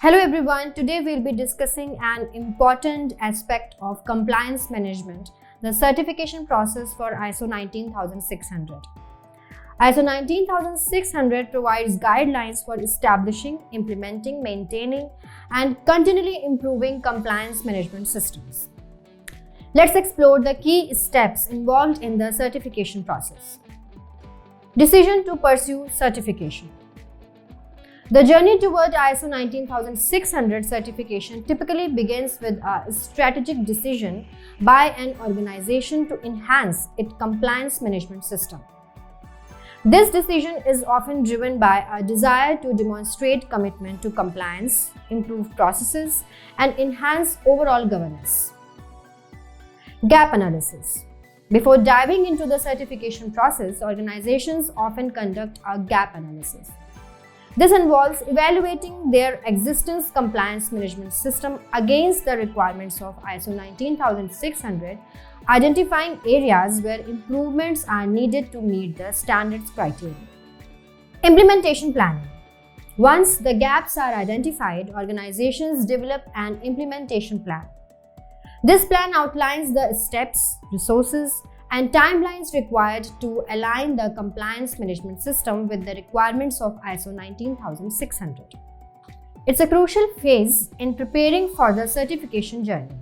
Hello everyone, today we'll be discussing an important aspect of compliance management, the certification process for ISO 19600. ISO 19600 provides guidelines for establishing, implementing, maintaining, and continually improving compliance management systems. Let's explore the key steps involved in the certification process. Decision to pursue certification. The journey toward ISO 19600 certification typically begins with a strategic decision by an organization to enhance its compliance management system. This decision is often driven by a desire to demonstrate commitment to compliance, improve processes, and enhance overall governance. Gap analysis. Before diving into the certification process, organizations often conduct a gap analysis. This involves evaluating their existing compliance management system against the requirements of ISO 19600, identifying areas where improvements are needed to meet the standards criteria. Implementation planning. Once the gaps are identified, organizations develop an implementation plan. This plan outlines the steps, resources, and timelines required to align the compliance management system with the requirements of ISO 19600. It's a crucial phase in preparing for the certification journey.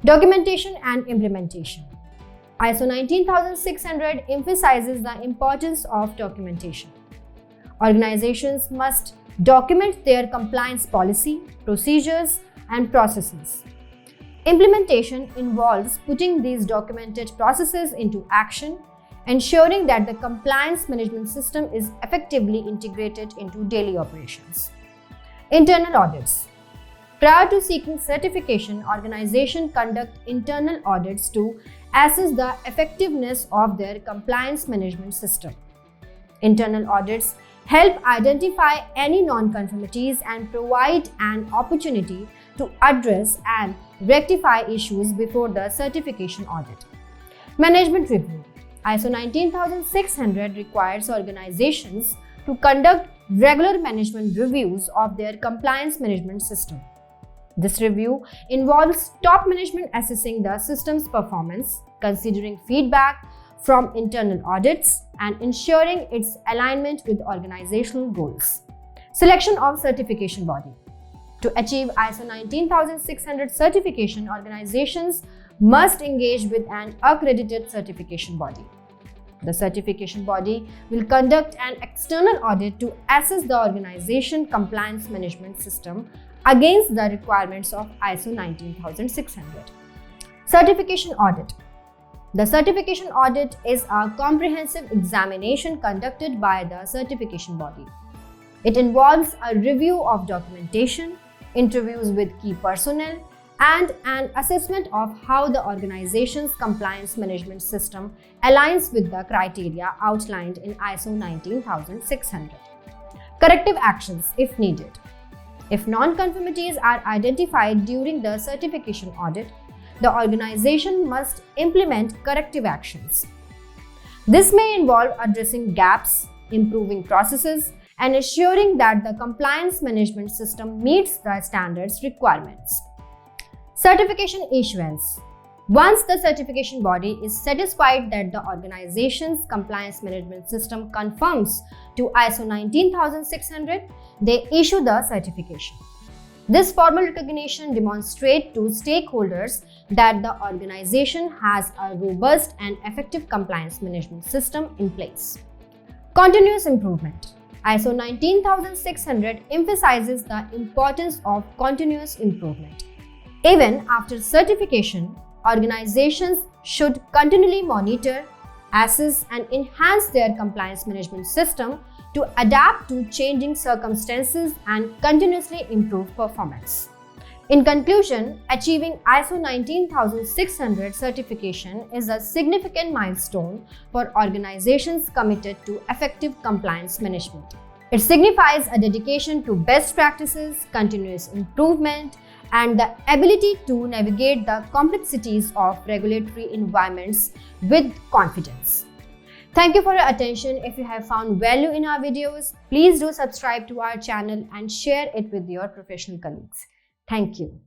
Documentation and implementation. ISO 19600 emphasizes the importance of documentation. Organizations must document their compliance policy, procedures, and processes. Implementation involves putting these documented processes into action, ensuring that the compliance management system is effectively integrated into daily operations. Internal audits. Prior to seeking certification, organizations conduct internal audits to assess the effectiveness of their compliance management system. Internal audits help identify any non-conformities and provide an opportunity to address and rectify issues before the certification audit. Management review. ISO 19600 requires organizations to conduct regular management reviews of their compliance management system. This review involves top management assessing the system's performance, considering feedback from internal audits, and ensuring its alignment with organizational goals. Selection of certification body. To achieve ISO 19600 certification, organizations must engage with an accredited certification body. The certification body will conduct an external audit to assess the organization compliance management system against the requirements of ISO 19600. Certification audit. The certification audit is a comprehensive examination conducted by the certification body. It involves a review of documentation, interviews with key personnel, and an assessment of how the organization's compliance management system aligns with the criteria outlined in ISO 19600. Corrective actions if needed. If non-conformities are identified during the certification audit, the organization must implement corrective actions. This may involve addressing gaps, improving processes, and ensuring that the compliance management system meets the standards requirements. Certification issuance. Once the certification body is satisfied that the organization's compliance management system conforms to ISO 19600, they issue the certification. This formal recognition demonstrates to stakeholders that the organization has a robust and effective compliance management system in place. Continuous improvement. ISO 19600 emphasizes the importance of continuous improvement. Even after certification, organizations should continually monitor, assess, and enhance their compliance management system to adapt to changing circumstances and continuously improve performance. In conclusion, achieving ISO 19600 certification is a significant milestone for organizations committed to effective compliance management. It signifies a dedication to best practices, continuous improvement, and the ability to navigate the complexities of regulatory environments with confidence. Thank you for your attention. If you have found value in our videos, please do subscribe to our channel and share it with your professional colleagues. Thank you.